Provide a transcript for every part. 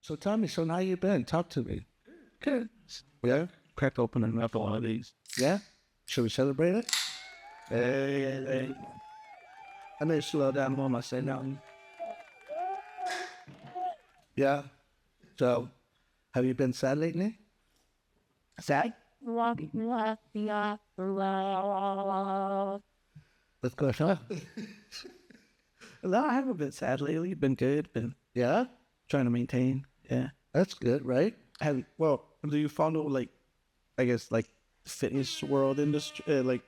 So tell me, so how you been? Talk to me. Good. Yeah? Cracked open another one of these. Yeah? Should we celebrate it? Hey. I need to slow down on my say now. Yeah. So, have you been sad lately? Sad? Let's go. Huh? No, I haven't been sad lately. Been good. Been Yeah? trying to maintain. Yeah. That's good, right? Well, do you follow like, I guess like fitness world industry, like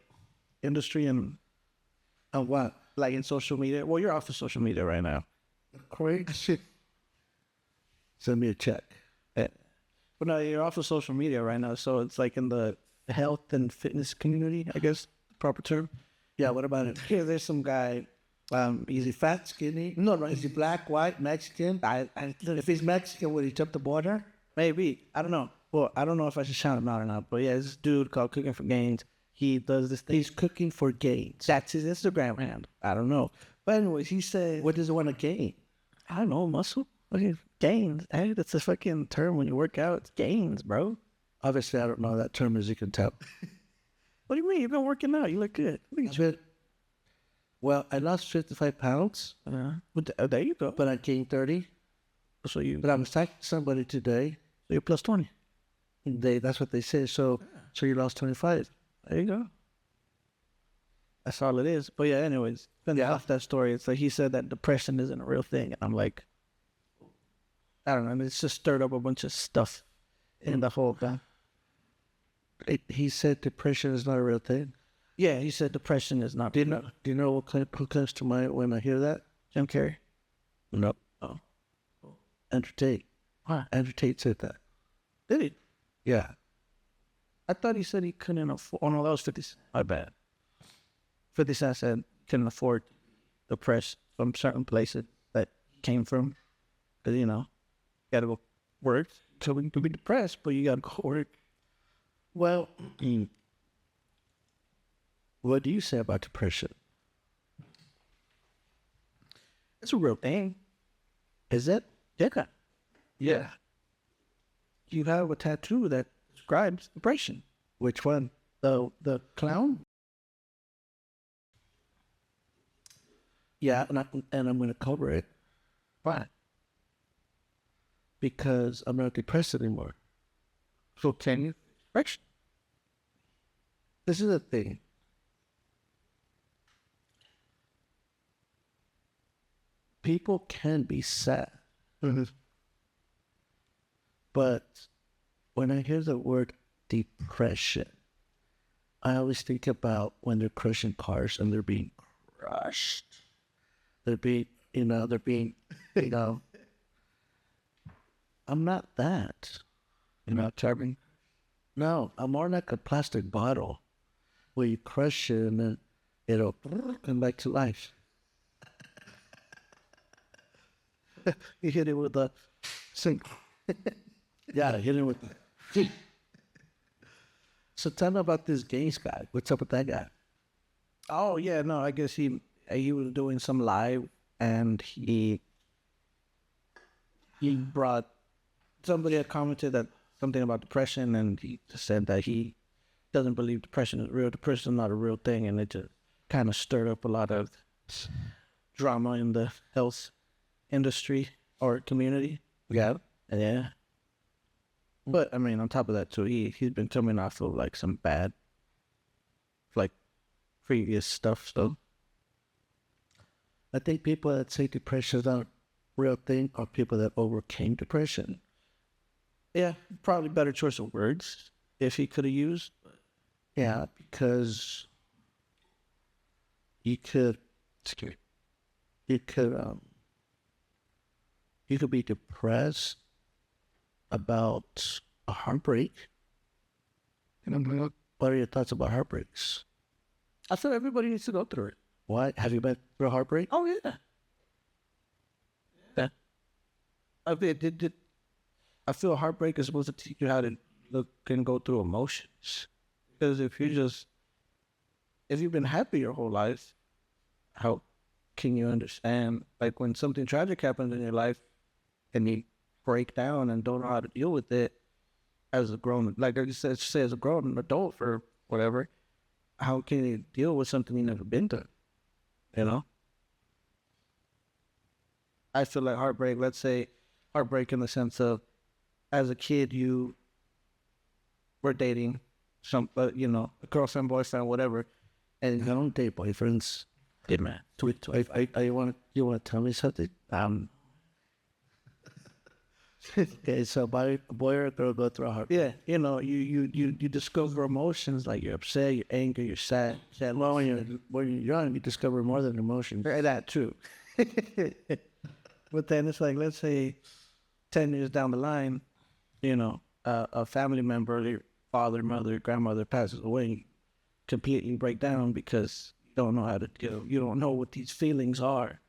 industry and What? like in social media? Well, you're off of social media right now. Great shit. Send me a check. Yeah. But no, you're off of social media right now, so it's like in the health and fitness community, I guess the proper term. Yeah, what about it? Here, there's some guy. Is he fat, skinny? No, no, Is he black, white, Mexican? If he's Mexican, would he jump the border? maybe I don't know. Well, I don't know if I should shout him out or not. But yeah, this dude called Cooking for Gains. He does this thing. He's cooking for gains. That's his Instagram handle. I don't know. But anyways, he said, What does he want to gain? I don't know, muscle. Okay, gains. Hey, that's a fucking term when you work out. It's gains, bro. Obviously, I don't know that term, as you can tell. What do you mean? You've been working out. You look good. Look at you. Well, I lost 55 pounds, There you go. but I gained 30. So you, But I was talking to somebody today. so you're plus 20. That's what they say. So you lost 25. There you go. That's all it is. But yeah, anyways, off that story, it's like he said that depression isn't a real thing. And I'm like, I don't know. I mean, it's just stirred up a bunch of stuff in the whole thing. He said depression is not a real thing. Yeah, he said depression is not. Do you know who comes to mind when I hear that? Jim Carrey? No. Oh. Andrew Tate. Why? Andrew Tate said that. Did he? Yeah. I thought he said he couldn't afford. Oh, no, that was 50 Cent. My bad. 50 Cent said couldn't afford the press from certain places that he came from. Because, you know, you got to go work so we can be depressed, but you got to go work. Well, what do you say about depression? It's a real thing. Is it? Yeah. Yeah. You have a tattoo that describes depression. Which one? The clown? Yeah, and I'm going to cover it Why? because I'm not depressed anymore. So can you? Depression. This is the thing. People can be sad. But when I hear the word depression, I always think about when they're crushing cars and they're being crushed. They're being, I'm not that. You're not charming. No, I'm more like a plastic bottle where you crush it and then it'll come back to life. You hit it with a sink. Yeah, hit it with the... So tell me about this games guy. What's up with that guy? Oh yeah, no, I guess he was doing some live and he brought somebody had commented that something about depression and he said that he doesn't believe depression is real. Depression is not a real thing, and it just kind of stirred up a lot of drama in the health industry or community. Yeah. Yeah. But I mean, on top of that too, he's been coming off of like some bad, like previous stuff. So I think people that say depression is not a real thing are people that overcame depression. yeah, probably better choice of words if he could have used. Yeah, because you could be depressed about a heartbreak. What are your thoughts about heartbreaks? I thought everybody needs to go through it. Why? Have you been through a heartbreak? Oh yeah. Yeah. I feel heartbreak is supposed to teach you how to look and go through emotions. Because if you've been happy your whole life, how can you understand like when something tragic happens in your life and you break down and don't know how to deal with it as a grown, like I just said, say as a grown adult or whatever, how can you deal with something you never been through? You know? I feel like heartbreak, let's say heartbreak in the sense of as a kid, you were dating a girlfriend, boyfriend, whatever. And I don't date boyfriends. did man. You want to tell me something? Okay, so boy or a girl go through a heartbreak. Yeah, you discover emotions like you're upset, you're angry, you're sad. Well, when you're young, you discover more than emotions. That too. But then it's like, let's say 10 years down the line, a family member, your father, mother, grandmother passes away, and you completely break down because you don't know how to deal. You don't know what these feelings are.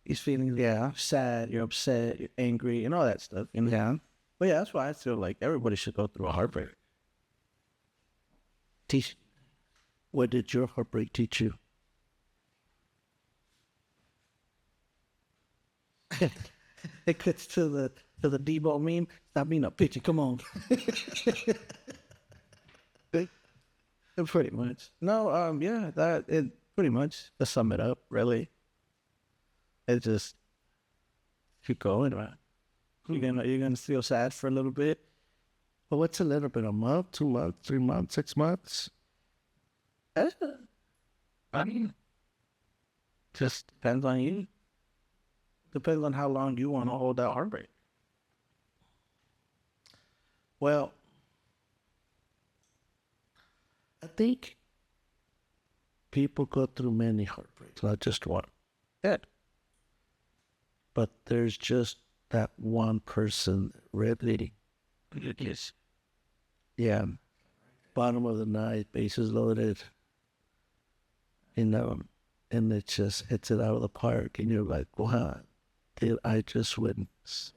These feelings, you're sad, you're upset, you're angry, and all that stuff. Yeah. But yeah, that's why I feel like everybody should go through a heartbreak. What did your heartbreak teach you? It gets to the Debo meme. Stop being a picture. Come on. Pretty much. No, yeah, that it pretty much to sum it up, really. It just keep going, man. You're gonna feel sad for a little bit. Well, what's a little bit? A month, 2 months, 3 months, 6 months? I mean, just depends on you. Depends on how long you want to hold that heartbreak. Well, I think people go through many heartbreaks, not just one. Yeah. But there's just that one person that really, Yes. yeah, bottom of the ninth, bases loaded, and it just hits it out of the park, and you're like, wow, did I just witness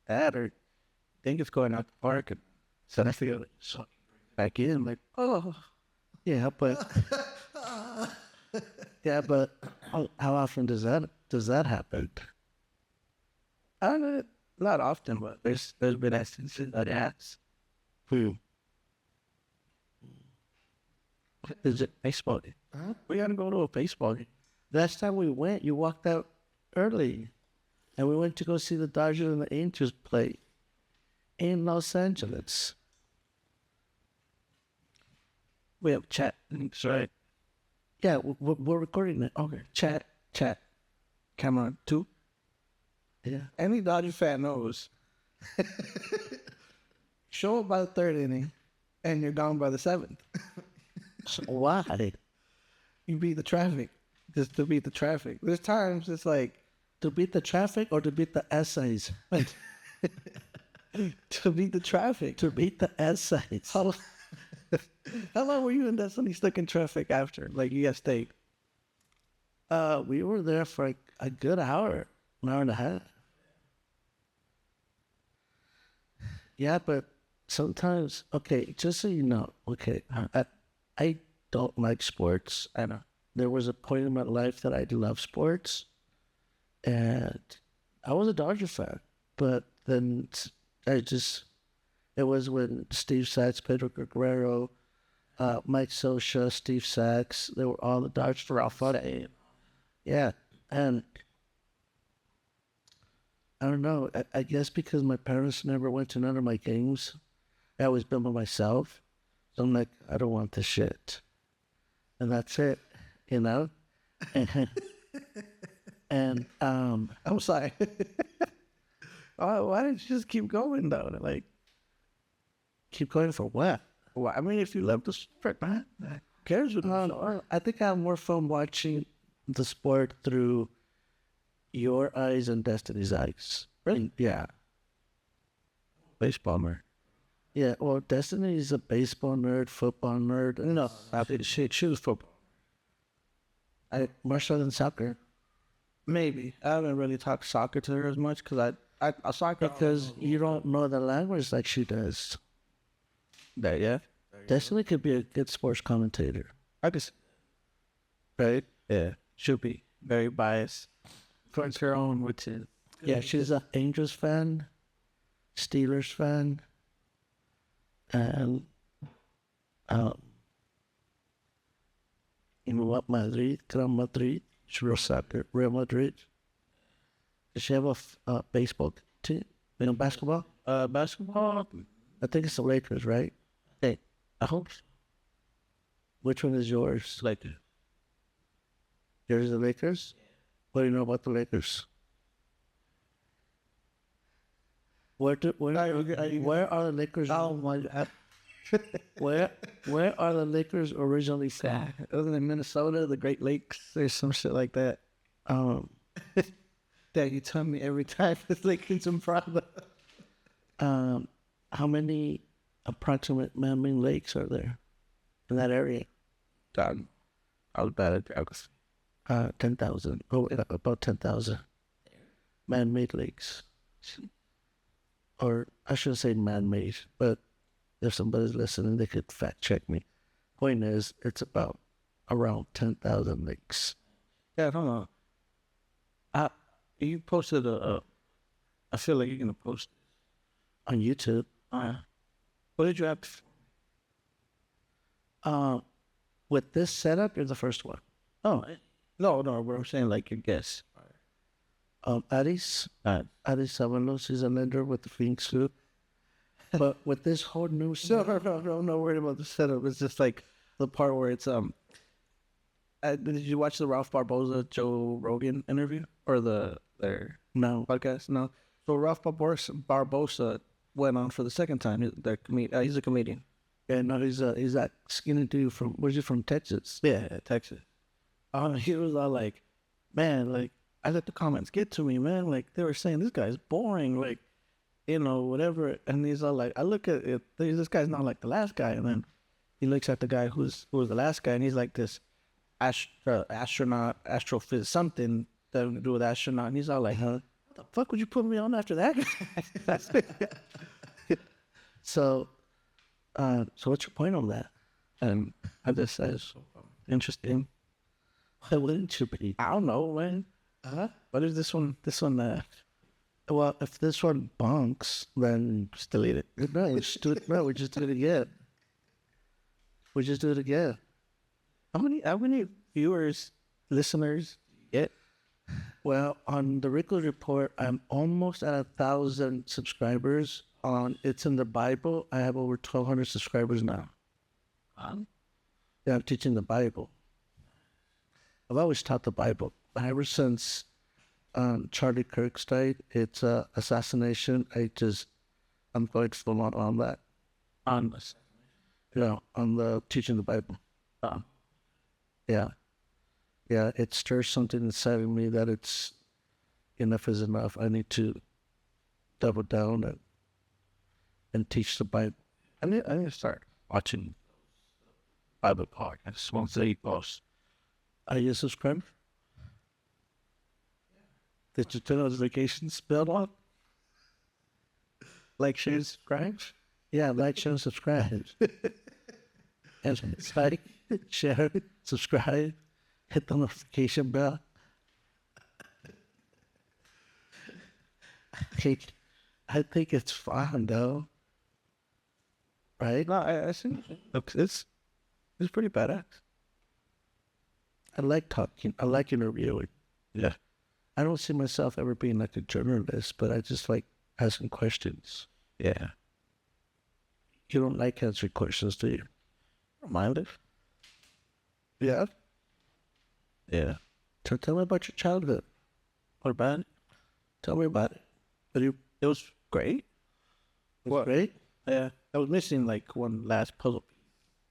That or think it's going out the park and so I feel it so back in like, oh. Yeah, but how often does that happen? Not often, but there's been instances that it has. Is it baseball game? Huh? We gotta go to a baseball game. Last time we went, you walked out early, and we went to go see the Dodgers and the Angels play in Los Angeles. We have chat. That's right. Yeah, we're recording it. Okay. Chat. Camera 2. Yeah. Any Dodger fan knows. Show up by the 3rd inning, and you're gone by the 7th. So why? You beat the traffic. Just to beat the traffic. There's times it's like, To beat the traffic or to beat the essays? to beat the traffic. To beat the essays. How long were you in Destiny stuck in traffic after? Like, you got stayed? We were there for a good hour, an hour and a half. Yeah, but sometimes, okay, just so you know, okay, I don't like sports. I know. There was a point in my life that I loved sports, and I was a Dodger fan, but then it was when Steve Sachs, Pedro Guerrero, Mike Scioscia, Steve Sachs, they were all the Dodgers for Alpha. Yeah, and I don't know, I guess because my parents never went to none of my games, I always been by myself, so I'm like, I don't want this shit. And that's it, you know? And I'm sorry. Why didn't you just keep going, though? Like, keep going for what? well, I mean, if you love the sport, man, who cares what I think I have more fun watching the sport through your eyes and Destiny's eyes. Really? Yeah. baseball nerd. Yeah, well, Destiny is a baseball nerd, football nerd. No, She was football. more so than soccer. Maybe. I haven't really talked soccer to her as much because I soccer. Because you don't know the language like she does. That, yeah. Destiny could be a good sports commentator. I guess. Right? Yeah. Should be very biased towards her own, which is. Yeah, she's an Angels fan. Steelers fan, and um, you know what, Madrid, Gran Madrid, it's real soccer, Real Madrid. Does she have a baseball team? You know, basketball? Basketball. I think it's the Lakers, right? Hey, I hope so. Which one is yours? Like, Yours is the Lakers? What do you know about the Lakers? Where are the Lakers? oh my God. Where are the Lakers originally from? Wasn't it Minnesota, the Great Lakes, or some shit like that? Um, That you tell me every time it's like in some problem. how many approximate man-made lakes are there in that area? Done. I was bad at geography. 10,000. Oh, about 10,000 man-made lakes. Or I shouldn't say man-made, but if somebody's listening, they could fact check me. Point is, it's about around 10,000 lakes. Yeah, I don't know. You posted I feel like you're gonna post On YouTube. what did you have? With this setup, you're the first one. Oh, no, what I'm saying, like your guess. Addis Avalos is a lender with the Phoenix Group. But with this whole new setup, No, I'm not worried about the setup. It's just like the part where it's did you watch the Ralph Barboza Joe Rogan interview or their no. podcast? No. So Ralph Barboza went on for the second time. He's a comedian. Yeah, no, he's that skinny dude from, where's he from, Texas? Yeah, Texas. He was all like, man, like I let the comments get to me, man. Like they were saying this guy's boring, like whatever. And he's all like, I look at it, this guy's not like the last guy. And then he looks at the guy who was the last guy, and he's like this astronaut, astrophysics, something that to do with astronaut. And he's all like, what the fuck would you put me on after that guy? So what's your point on that? And I just said, interesting. Why wouldn't you be? I don't know, man. What is this one? Well, if this one bonks, then Just delete it. no, we just do it again. We just do it again. How many viewers, listeners you get? Well, on the Rickles Report, I'm almost at 1,000 subscribers. On It's in the Bible, I have over 1,200 subscribers now. Yeah, I'm teaching the Bible. I've always taught the Bible. Ever since Charlie Kirk's died, it's assassination. I'm going full on that. On this. Yeah, on the teaching the Bible. Yeah. Yeah, it stirs something inside of me that it's enough is enough. I need to double down and teach the Bible. I need to start watching Bible podcasts once they post. Are you subscribed? Did you turn notifications bell on? Like, share, subscribe. Yeah, like, share, subscribe. And like, share, subscribe, hit the notification bell. I think it's fun though. Right? No, I think it's pretty badass. I like talking. I like interviewing. Yeah. I don't see myself ever being like a journalist, but I just like asking questions. Yeah. You don't like answering questions, do you? I don't mind it. Yeah. Yeah. So tell me about your childhood. What about it? Tell me about it. It was great. It was great. Yeah. I was missing like one last puzzle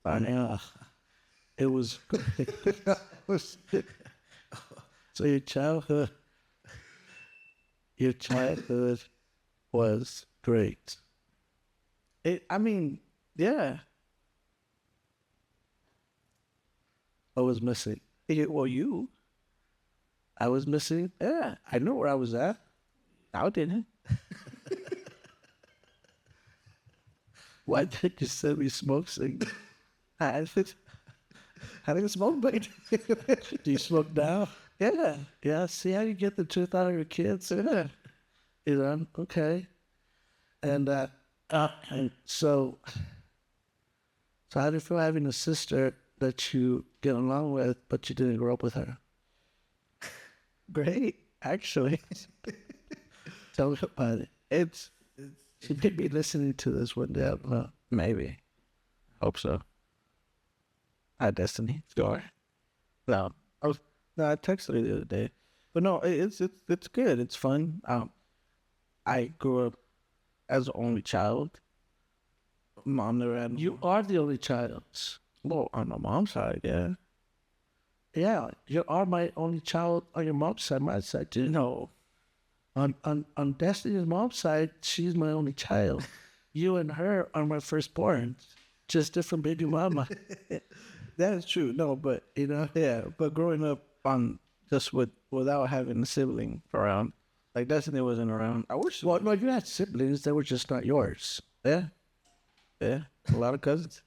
piece. Yeah. It was great. So your childhood was great. Yeah. I was missing. You. I was missing. Yeah. I know where I was at. I didn't. Why didn't you send me smoke signal? I didn't smoke, but Do you smoke now? yeah. Yeah, see how you get the truth out of your kids? Yeah. You know, okay. And so how do you feel having a sister that you get along with, but you didn't grow up with her? Great, actually. Tell me about it. It's She may be listening to this one day. I don't know. maybe. Hope so. Hi, Destiny. Score. No, I texted her the other day, but no, it's good. It's fun. I grew up as the only child. Mom never had. You are the only child. Well, on my mom's side, yeah. Yeah, you are my only child on your mom's side. My side too. No, On Destiny's mom's side, she's my only child. You and her are my firstborn. Just different baby mama. that is true. No, but yeah. But growing up on just without having a sibling around, like Destiny wasn't around. I wish. Well, no, you had siblings. They were just not yours. Yeah, a lot of cousins.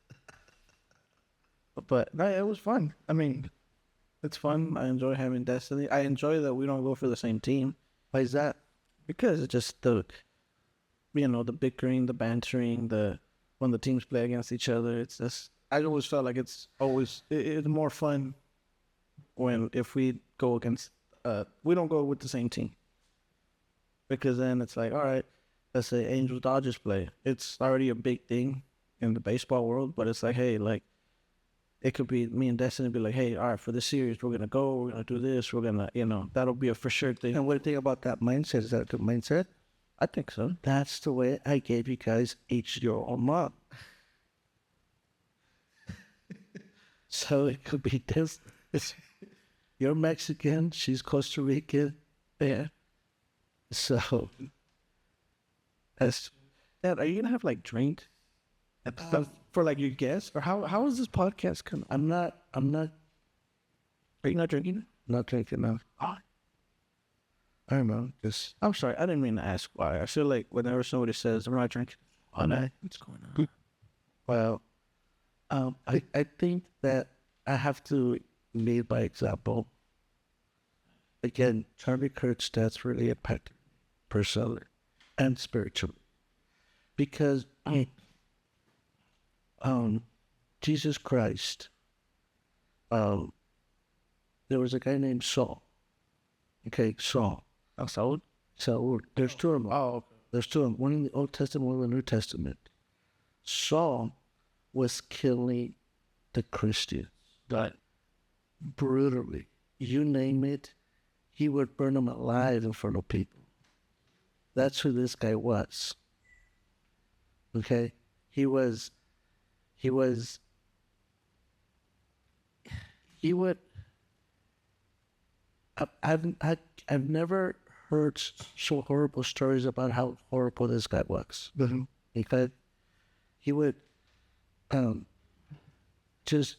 But no, it was fun. I mean, it's fun. I enjoy having Destiny. I enjoy that we don't go for the same team. Why is that? Because it's just the bickering, the bantering, when the teams play against each other. It's just, I always felt like it's more fun if we go against, we don't go with the same team. Because then it's like, all right, let's say Angels Dodgers play. It's already a big thing in the baseball world, but it's like, hey, like, it could be me and Destiny be like, hey, all right, for this series, we're going to go, we're going to do this, we're going to, that'll be a for sure thing. And what do you think about that mindset? Is that a good mindset? I think so. That's the way I gave you guys each your own mom. So it could be this. You're Mexican, she's Costa Rican. Yeah. So Dad, are you going to have like drink for like your guests? Or how is this podcast coming? I'm not Are you not drinking? not drinking now. Oh, I don't know. Just I'm sorry. I didn't mean to ask why. I feel like whenever somebody says, I'm not drinking, oh, no, what's going on? well, I think that I have to lead by example. Again, Charlie Kirk's death really impacted me personally and spiritually. Because Jesus Christ, there was a guy named Saul. Okay, Saul. Saul? So there's two of them. Oh, okay. There's two of them. One in the Old Testament, one in the New Testament. Saul was killing the Christians. But Brutally. You name it, he would burn them alive in front of people. That's who this guy was. Okay? He would I've never heard so horrible stories about how horrible this guy was. Mm-hmm. Okay? He would just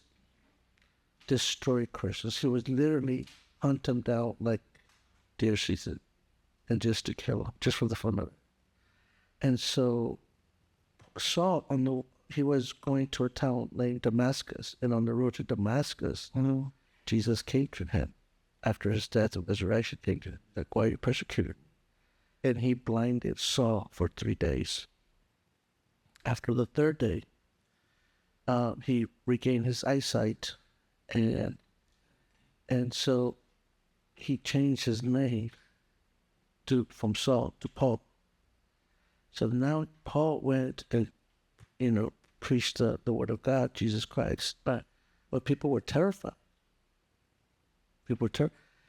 destroy Christians. He would literally hunt them down like deer season and just to kill them, just for the fun of it. And so Saul, he was going to a town named Damascus, and on the road to Damascus, Jesus came to him after his death and resurrection, came to him, like, why are you persecuted? And he blinded Saul for 3 days. After the third day, he regained his eyesight, and so he changed his name from Saul to Paul. So now Paul went and, preached the word of God, Jesus Christ. But people were terrified.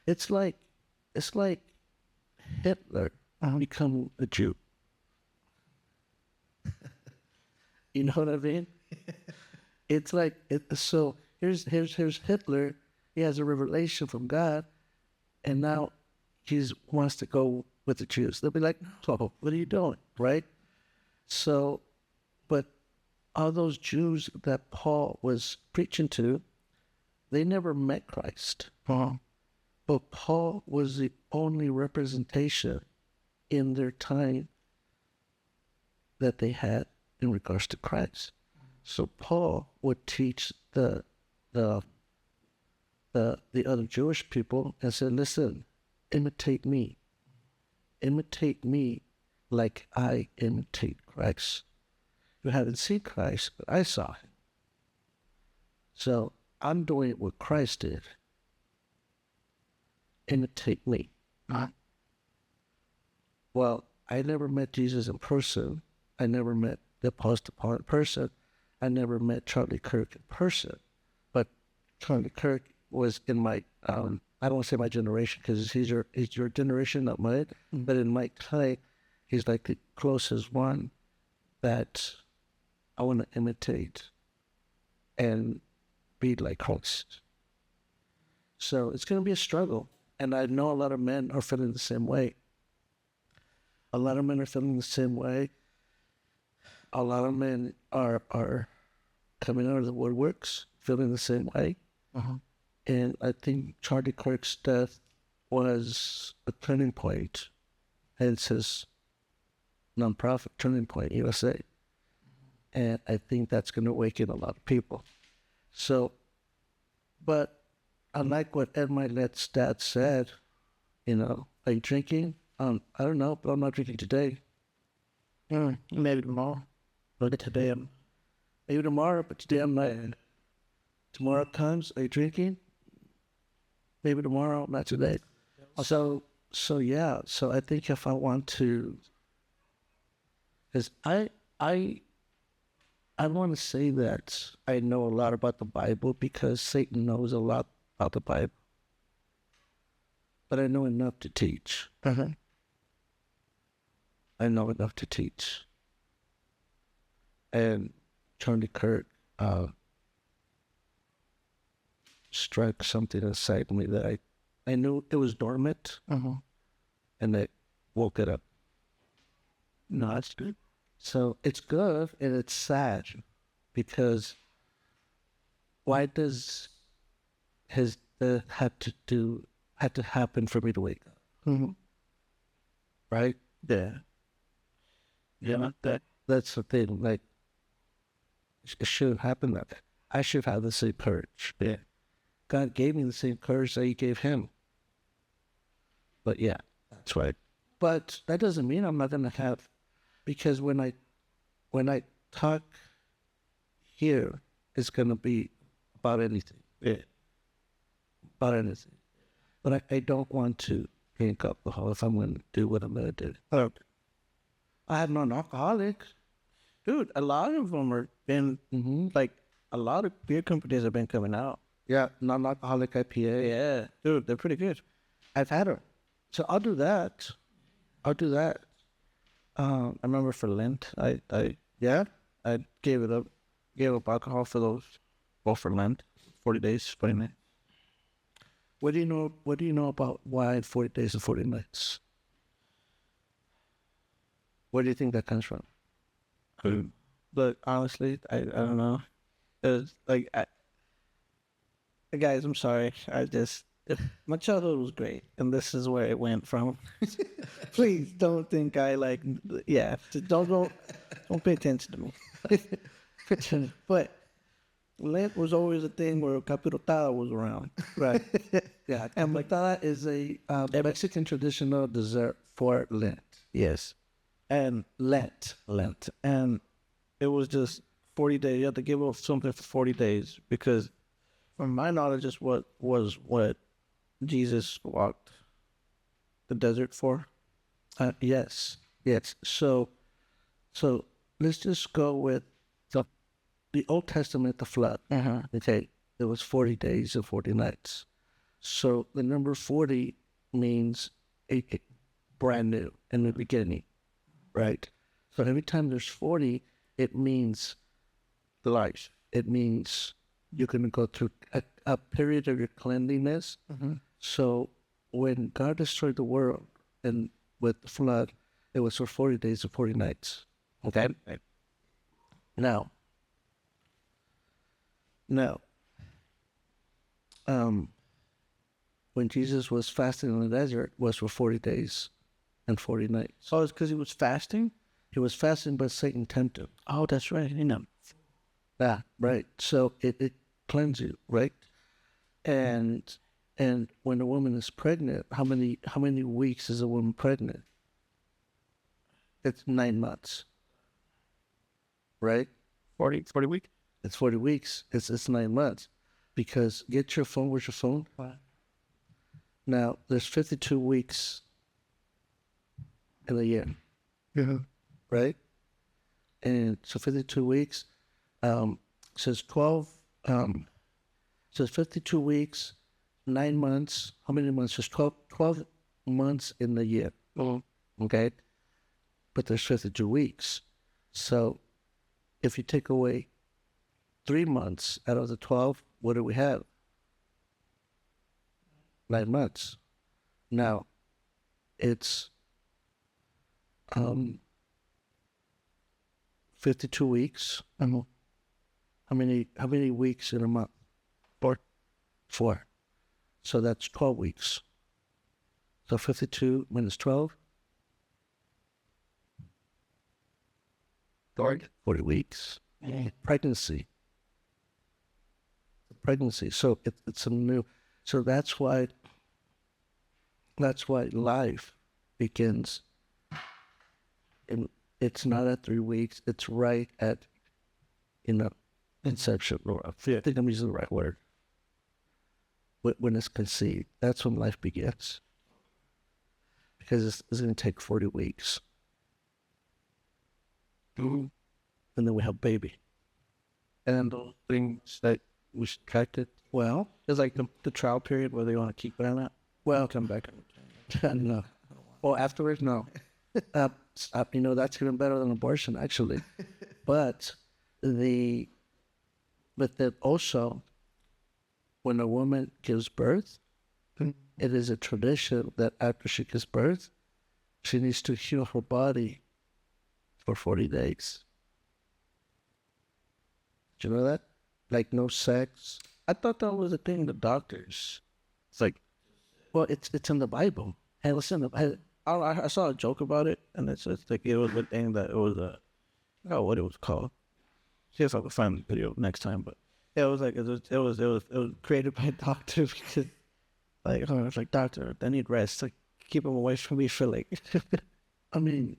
It's like Hitler becoming a Jew. You know what I mean? It's like so. Here's Hitler. He has a revelation from God, and now he wants to go with the Jews. They'll be like, "Oh, what are you doing?" Right? So, but all those Jews that Paul was preaching to, they never met Christ. But Paul was the only representation in their time that they had in regards to Christ. So Paul would teach the other Jewish people and said, listen, imitate me. Imitate me like I imitate Christ. You haven't seen Christ, but I saw him. So I'm doing what Christ did. Imitate me. Well, I never met Jesus in person. I never met the Apostle Paul in person. I never met Charlie Kirk in person. But Charlie Kirk was in my, I don't want to say my generation because he's your generation, not mine. Mm-hmm. But in my time, he's like the closest one that I want to imitate and be like Christ. So it's going to be a struggle. And I know a lot of men are feeling the same way. A lot of men are feeling the same way. A lot of men are coming out of the woodworks feeling the same way. Uh-huh. And I think Charlie Kirk's death was a turning point. Hence his nonprofit, Turning Point USA. And I think that's going to awaken a lot of people. So, but I like what Ed Milet's dad said, are you drinking? I don't know, but I'm not drinking today. Maybe tomorrow. But today maybe tomorrow, but today I'm not. Tomorrow comes, are you drinking? Maybe tomorrow, not today. So yeah, so I think if I want to, because I want to say that I know a lot about the Bible because Satan knows a lot about the Bible. But I know enough to teach. Uh-huh. I know enough to teach. And Charlie Kirk struck something inside me that I knew it was dormant. Uh-huh. And I woke it up. No, that's good. So it's good and it's sad because why does his death had to happen for me to wake up? Mm-hmm. Right? Yeah. Yeah, that's the thing. Like, it shouldn't happen that way. I should have the same courage. Yeah. God gave me the same courage that he gave him. But yeah, that's right. But that doesn't mean I'm not going to have, because when I talk here, it's going to be about anything. Yeah. About anything. But I don't want to drink alcohol if I'm going to do what I'm going to do. Okay. I have non-alcoholics. Dude, a lot of them are been, like, a lot of beer companies have been coming out. Yeah, non-alcoholic IPA. Yeah, dude, they're pretty good. I've had them. So I'll do that. I remember for Lent, I gave up alcohol for those, well, for Lent, 40 days, 40 nights. What do you know about wine 40 days and 40 nights? Where do you think that comes from? But honestly, I don't know. It's like, guys, I'm sorry. My childhood was great, and this is where it went from. Please don't think don't pay attention to me. But Lent was always a thing where capirotada was around. Right. Yeah. And capirotada is a Mexican traditional dessert for Lent. Yes. And Lent. And it was just 40 days. You have to give up something for 40 days because, from my knowledge, is what Jesus walked the desert for. Yes. So let's just go with the Old Testament, the flood. Uh-huh. Okay, it was 40 days and 40 nights. So the number 40 means a brand new in the beginning, right? So every time there's 40, it means life. It means you're going to go through a period of your cleanliness. Mm-hmm. So when God destroyed the world and with the flood, it was for 40 days and 40 nights. Okay? Now, when Jesus was fasting in the desert, was for 40 days and 40 nights. Oh, it's because he was fasting? He was fasting, but Satan tempted him. Oh, that's right. Yeah, right. So it cleanses you, right? And when a woman is pregnant, how many weeks is a woman pregnant? it's 9 months, right? 40 week? It's 40 weeks. It's 9 months. Because get your phone. Where's your phone? Now, there's 52 weeks in a year, Yeah. right? And so 52 weeks, says 12, says 52 weeks, 9 months. How many months? Just 12 months in the year. Okay? But there's 52 weeks. So if you take away 3 months out of the 12, what do we have? 9 months. Now, it's 52 weeks. How many weeks in a month? 4. So that's 12 weeks. So 52 minus 12. 40 weeks. Pregnancy. So it's a new. So that's why life begins. And it's not at 3 weeks. It's right at, inception. Or I think I'm using the right word. When it's conceived, that's when life begins. Because it's going to take 40 weeks. And then we have baby. And those things that we subtracted, Well, it's like the trial period where they want to keep it on that. well, Come back. no. Well, afterwards, no. That's even better than abortion, actually. But then also, when a woman gives birth, it is a tradition that after she gives birth, she needs to heal her body for 40 days. Do you know that? Like no sex. I thought that was a thing the doctors. It's like, Well, it's in the Bible. Hey, listen, I saw a joke about it, and it's like it was a thing that it was I forgot what it was called. See if I can find the video next time. But it was like it was created by a doctor because it's like doctor, I need rest. Like keep him away from me for like. I mean,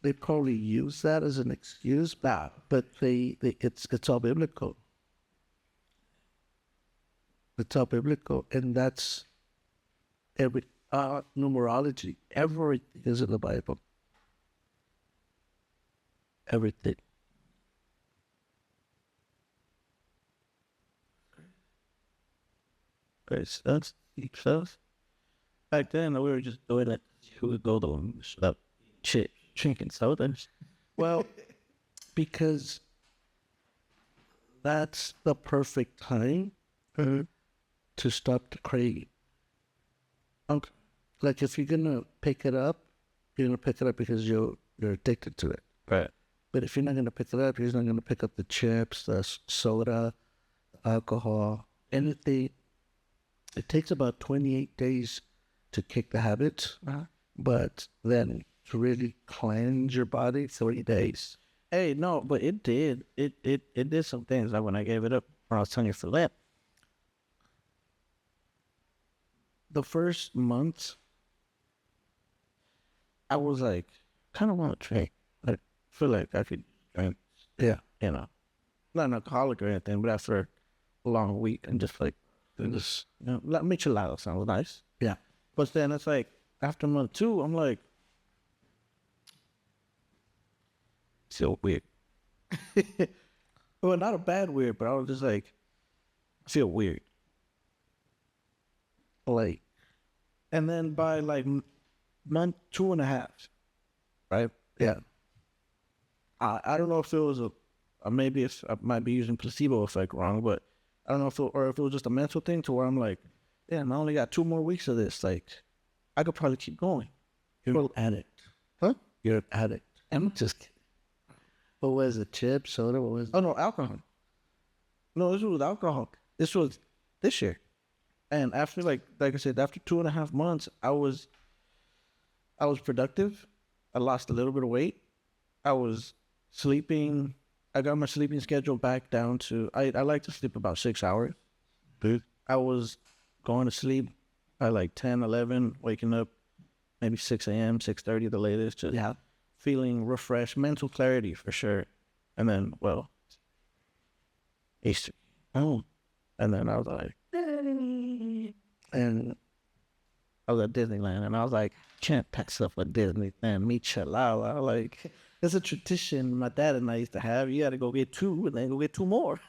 they probably use that as an excuse, but it's all biblical. It's all biblical, and that's every numerology. Everything is in the Bible. Everything. It's that's stuff. Back then, we were just doing it. We would go to stuff, shit, drinking sodas. Well, because that's the perfect time to stop the craving. Like if you're gonna pick it up, you're gonna pick it up because you're addicted to it. Right. But if you're not gonna pick it up, you're not gonna pick up the chips, the soda, alcohol, anything. It takes about 28 days to kick the habit, but then to really cleanse your body, 30 days. Hey, no, but it did. It did some things. Like when I gave it up, when I was telling you for that. The first month, I was like, kind of want to drink. I feel like I could drink. Yeah. Not an alcoholic or anything, but after a long week and just like, this, like michelada sounds nice. Yeah. But then it's like, after month 2, I'm like, feel weird. Well, not a bad weird, but I was just like, I feel weird. Like, and then by like month 2.5, right? Yeah. I don't know if it was maybe if I might be using placebo effect wrong, but I don't know if it was just a mental thing to where I'm like, damn, I only got 2 more weeks of this. Like, I could probably keep going. You're an addict. Huh? You're an addict. I'm just kidding. What was it? Chips, soda? What was it? Oh no, alcohol. No, this was alcohol. This was this year. And after like I said, after 2.5 months, I was productive. I lost a little bit of weight. I was sleeping. I got my sleeping schedule back down to I like to sleep about 6 hours. dude, I was going to sleep by like 10, 11, waking up maybe 6 a.m., 6:30 the latest. Just feeling refreshed, mental clarity for sure. And then, well, Easter. Oh. And then I was like, and I was at Disneyland, and I was like, can't pass up a Disneyland, me chill out. I was like, it's a tradition my dad and I used to have. You got to go get two, and then go get two more.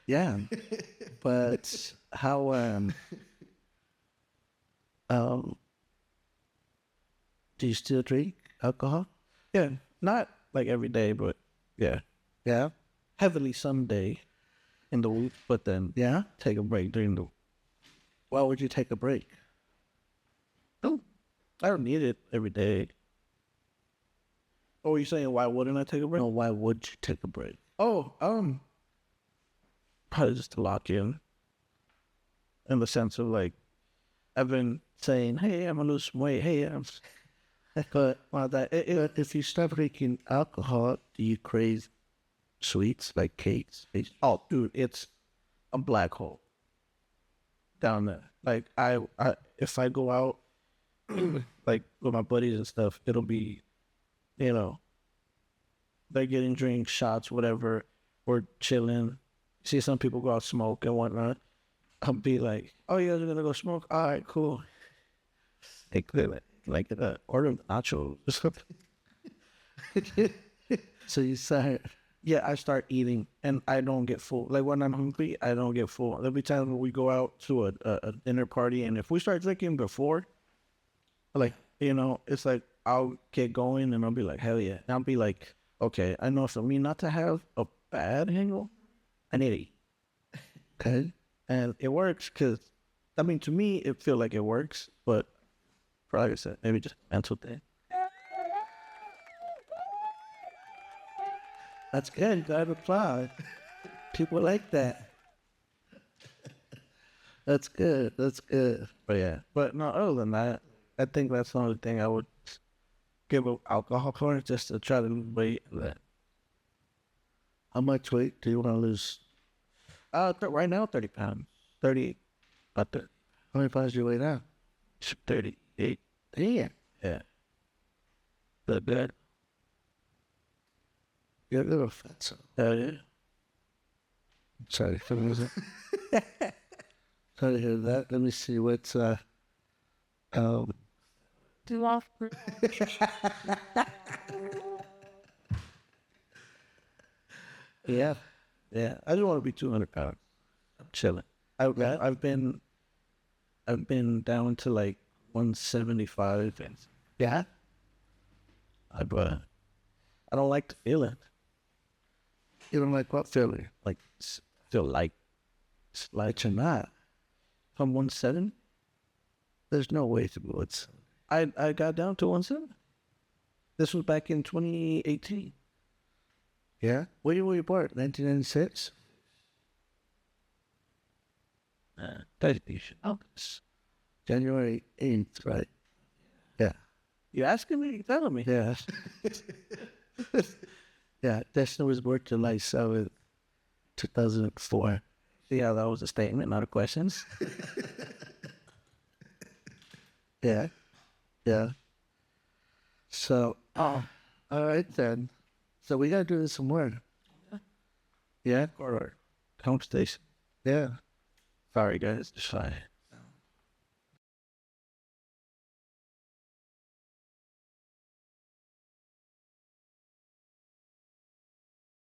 Yeah. But how do you still drink alcohol? Yeah, not like every day, but yeah, Yeah. heavily some day in the week, but then Yeah. take a break during the. Why would you take a break? Oh, I don't need it every day. Oh, you saying why wouldn't I take a break? No, why would you take a break? Oh, probably just to lock in the sense of like, I've been saying, hey, I'm gonna lose some weight. Hey, I'm. But well, But if you stop drinking alcohol, do you crave sweets like cakes? oh, dude, it's a black hole down there. Like I if I go out, like with my buddies and stuff, it'll be, you know, they're getting drinks, shots, whatever. We're chilling. See some people go out smoke and whatnot. I'll be like, oh, you guys are gonna go smoke? All right, cool. Like order nachos or something. So you start. Yeah, I start eating and I don't get full. Like when I'm hungry, I don't get full. There'll be times when we go out to a dinner party, and if we start drinking before, like, you know, it's like I'll get going and I'll be like, hell yeah. And I'll be like, okay, I know for me not to have a bad hangover, I need to eat. Okay. And it works because, I mean, to me, it feel like it works, but for like I said, maybe just a mental thing. That's good. Glad reply. People like that. That's good. That's good. But yeah, but no, other than that, I think that's the only thing I would give up alcohol for, just to try to lose weight. How much weight do you want to lose? Right now, 30 pounds. 30, about 30, How many pounds do you weigh now? 38. Damn. Yeah. But good. You're a little fat, so. Yeah. Sorry. Sorry to hear that. Let me see what's Do off. Yeah. Yeah. I just want to be 200 pounds. I'm chilling. I've been down to like 175, and yeah. I don't like the feeling. You don't like what feeling? Like feel like it's like you're not. If I'm 170, There's no way to go. It's I got down to 170. This was back in 2018. yeah. When were you born? 1996. August. January 8th, right? Yeah. You asking me? You telling me? Yeah. Yeah. Destiny was born July 7th, 2004. See how that was a statement, not a question. Yeah. Yeah. So, all right then. So we gotta do this some more. Yeah. Or home station. Yeah. Sorry, guys. It's fine.